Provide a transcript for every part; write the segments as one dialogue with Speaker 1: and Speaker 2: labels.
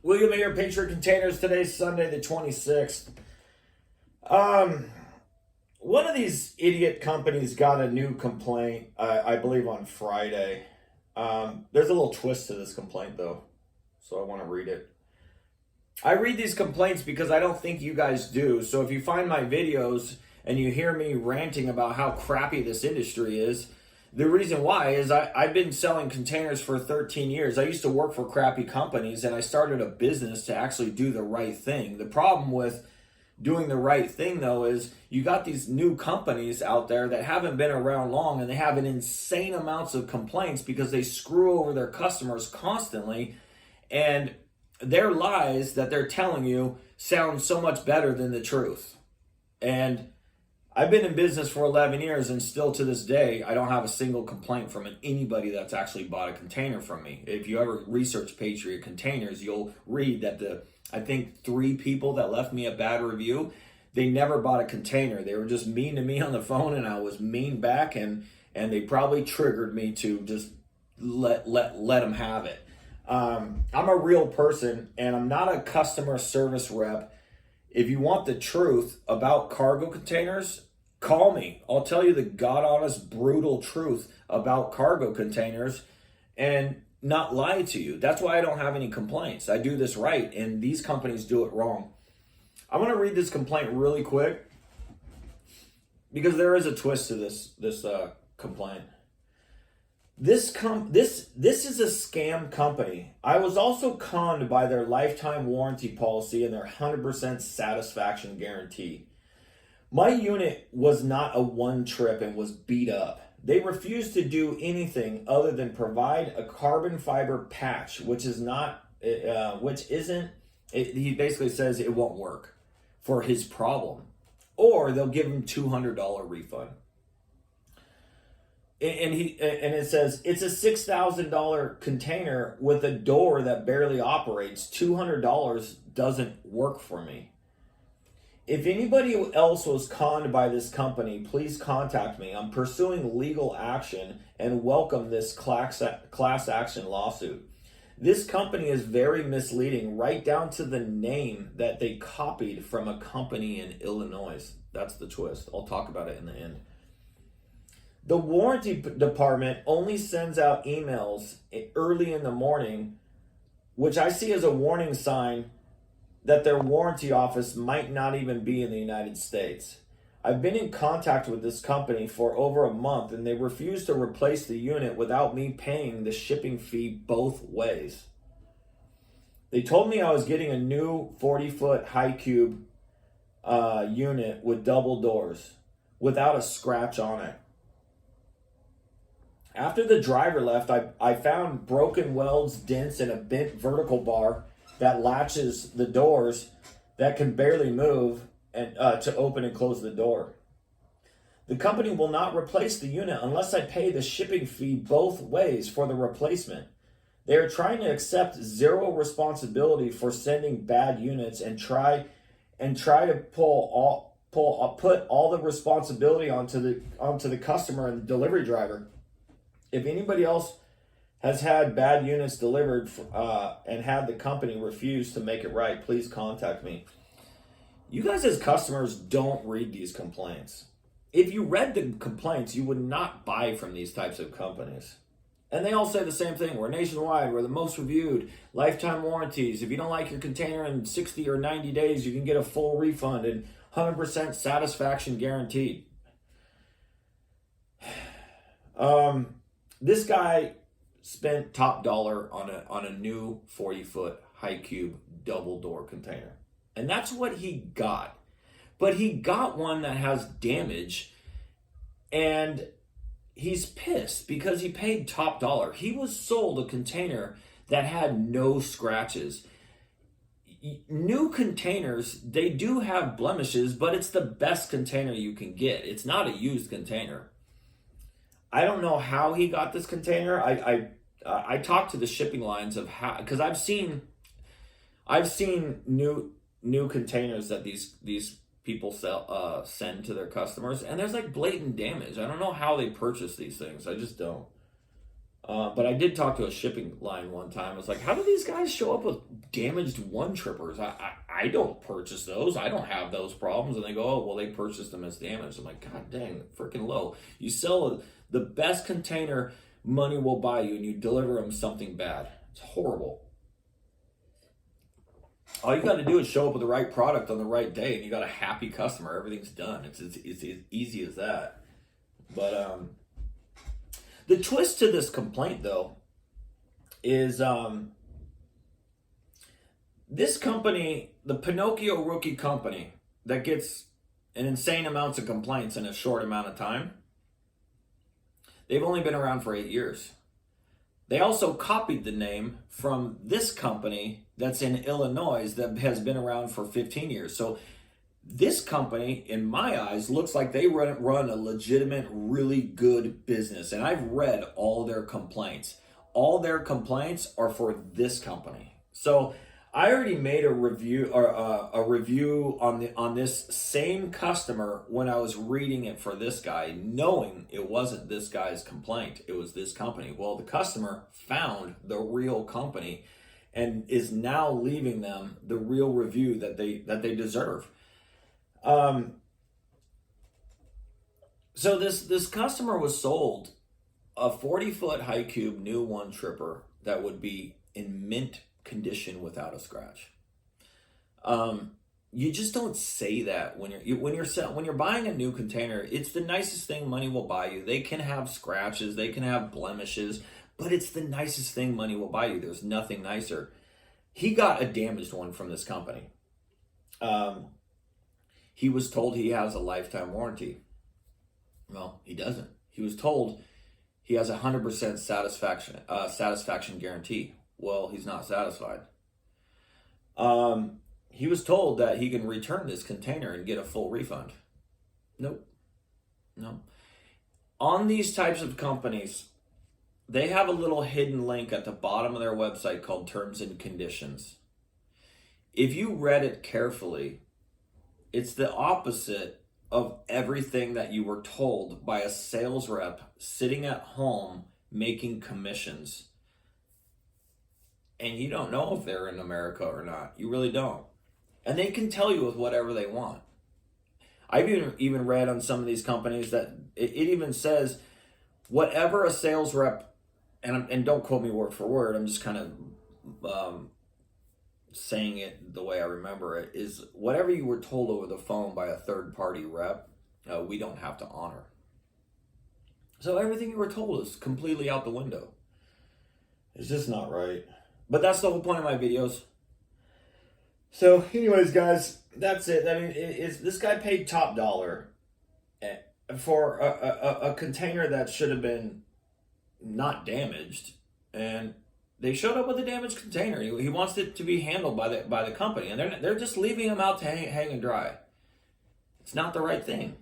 Speaker 1: William here, Patriot Containers. Today's Sunday the 26th. One of these idiot companies got a new complaint, I believe on Friday. There's a little twist to this complaint though, so I want to read it. I read these complaints because I don't think you guys do. So if you find my videos and you hear me ranting about how crappy this industry is, the reason why is I've been selling containers for 13 years. I used to work for crappy companies and I started a business to actually do the right thing. The problem with doing the right thing though is you got these new companies out there that haven't been around long and they have an insane amounts of complaints because they screw over their customers constantly, and their lies that they're telling you sound so much better than the truth. And I've been in business for 11 years and still to this day, I don't have a single complaint from anybody that's actually bought a container from me. If you ever research Patriot Containers, you'll read that I think 3 people that left me a bad review, they never bought a container. They were just mean to me on the phone and I was mean back, and they probably triggered me to just let them have it. I'm a real person and I'm not a customer service rep. If you want the truth about cargo containers, call me. I'll tell you the God honest, brutal truth about cargo containers and not lie to you. That's why I don't have any complaints. I do this right, and these companies do it wrong. I'm going to read this complaint really quick because there is a twist to this complaint. This is a scam company. I was also conned by their lifetime warranty policy and their 100% satisfaction guarantee. My unit was not a one trip and was beat up. They refused to do anything other than provide a carbon fiber patch, he basically says it won't work for his problem, or they'll give him $200 refund. And it says it's a $6,000 container with a door that barely operates. $200 doesn't work for me. If anybody else was conned by this company, please contact me. I'm pursuing legal action and welcome this class action lawsuit. This company is very misleading, right down to the name that they copied from a company in Illinois. That's the twist. I'll talk about it in the end. The warranty department only sends out emails early in the morning, which I see as a warning sign that their warranty office might not even be in the United States. I've been in contact with this company for over a month and they refuse to replace the unit without me paying the shipping fee both ways. They told me I was getting a new 40-foot high cube unit with double doors without a scratch on it. After the driver left, I found broken welds, dents, and a bent vertical bar that latches the doors that can barely move and to open and close the door. The company will not replace the unit unless I pay the shipping fee both ways for the replacement. They are trying to accept zero responsibility for sending bad units and try to put all the responsibility onto the customer and the delivery driver. If anybody else has had bad units delivered and had the company refuse to make it right, please contact me. You guys as customers don't read these complaints. If you read the complaints, you would not buy from these types of companies. And they all say the same thing. We're nationwide. We're the most reviewed. Lifetime warranties. If you don't like your container in 60 or 90 days, you can get a full refund and 100% satisfaction guaranteed. This guy spent top dollar on a new 40-foot high cube double door container. And that's what he got. But he got one that has damage and he's pissed because he paid top dollar. He was sold a container that had no scratches. New containers, they do have blemishes, but it's the best container you can get. It's not a used container. I don't know how he got this container. I talked to the shipping lines of how, because I've seen new containers that these people send to their customers, and there's like blatant damage. I don't know how they purchase these things. I just don't. But I did talk to a shipping line one time. I was like, how do these guys show up with damaged one trippers? I don't purchase those. I don't have those problems. And they go, oh, well, they purchased them as damaged. I'm like, God dang, freaking low. You sell the best container money will buy you, and you deliver them something bad. It's horrible. All you got to do is show up with the right product on the right day, and you got a happy customer. Everything's done. It's as easy as that. But the twist to this complaint, though, is this company, the Pinocchio Rookie Company, that gets an insane amounts of complaints in a short amount of time, they've only been around for 8 years. They also copied the name from this company that's in Illinois that has been around for 15 years. So this company, in my eyes, looks like they run a legitimate, really good business. And I've read all their complaints. All their complaints are for this company. So I already made a review on this same customer when I was reading it for this guy, knowing it wasn't this guy's complaint. It was this company. Well, the customer found the real company and is now leaving them the real review that they deserve. So this customer was sold a 40-foot high cube new one tripper that would be in mint condition without a scratch. You just don't say that when you're buying a new container. It's the nicest thing money will buy you. They can have scratches, they can have blemishes, but it's the nicest thing money will buy you. There's nothing nicer. He got a damaged one from this company. He was told he has a lifetime warranty. Well, he doesn't. He was told he has 100% satisfaction guarantee. Well, he's not satisfied. He was told that he can return this container and get a full refund. Nope. No. On these types of companies, they have a little hidden link at the bottom of their website called Terms and Conditions. If you read it carefully, it's the opposite of everything that you were told by a sales rep sitting at home making commissions. And you don't know if they're in America or not. You really don't. And they can tell you with whatever they want. I've even read on some of these companies that it even says whatever a sales rep, and don't quote me word for word, I'm just kind of saying it the way I remember it, is whatever you were told over the phone by a third party rep, we don't have to honor. So everything you were told is completely out the window. It's just not right. But that's the whole point of my videos. So anyways, guys, that's it. I mean, this guy paid top dollar for a container that should have been not damaged, and they showed up with a damaged container. He wants it to be handled by the company, and they're just leaving him out to hang and dry. It's not the right thing.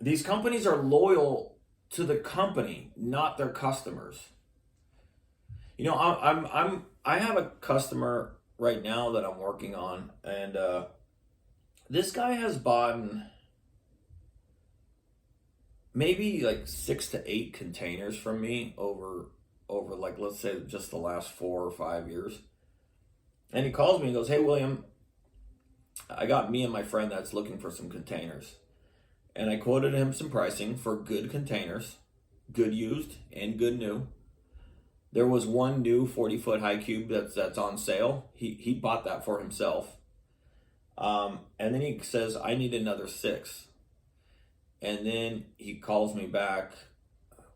Speaker 1: These companies are loyal to the company, not their customers. You know, I have a customer right now that I'm working on, and this guy has bought maybe like 6 to 8 containers from me over like, let's say, just the last 4 or 5 years. And he calls me and goes, "Hey William, I got me and my friend that's looking for some containers." And I quoted him some pricing for good containers, good used and good new. There was one new 40-foot high cube that's on sale. He bought that for himself. And then he says, "I need another 6. And then he calls me back.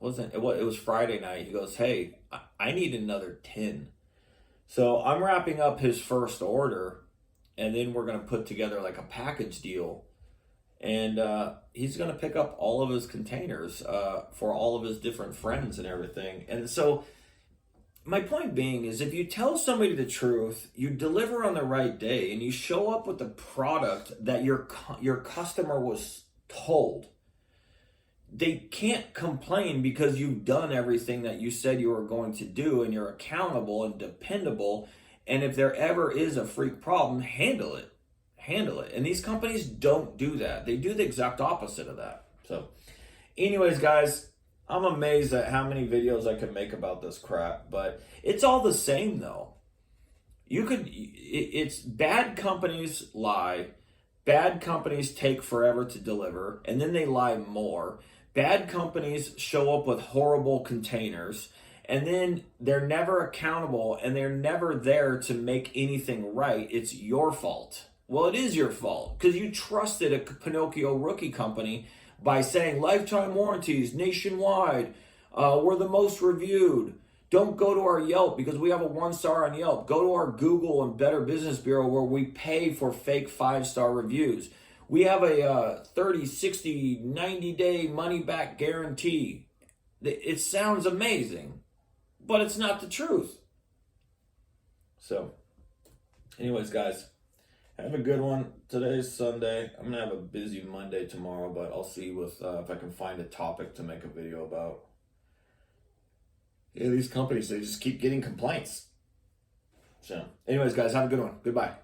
Speaker 1: It was Friday night. He goes, "Hey, I need another 10. So I'm wrapping up his first order, and then we're going to put together like a package deal. And he's going to pick up all of his containers for all of his different friends and everything. And so my point being is, if you tell somebody the truth, you deliver on the right day, and you show up with the product that your customer was told, they can't complain because you've done everything that you said you were going to do, and you're accountable and dependable. And if there ever is a freak problem, handle it. And these companies don't do that. They do the exact opposite of that. So anyways, guys, I'm amazed at how many videos I can make about this crap, but it's all the same though. It's bad companies lie, bad companies take forever to deliver, and then they lie more. Bad companies show up with horrible containers, and then they're never accountable and they're never there to make anything right. It's your fault. Well, it is your fault because you trusted a Pinocchio rookie company by saying lifetime warranties nationwide. We're the most reviewed. Don't go to our Yelp because we have a 1-star on Yelp. Go to our Google and Better Business Bureau where we pay for fake 5-star reviews. We have a 30, 60, 90-day money-back guarantee. It sounds amazing, but it's not the truth. So, anyways, guys, have a good one. Today's Sunday. I'm going to have a busy Monday tomorrow, but I'll see if I can find a topic to make a video about. Yeah, these companies, they just keep getting complaints. So, anyways, guys, have a good one. Goodbye.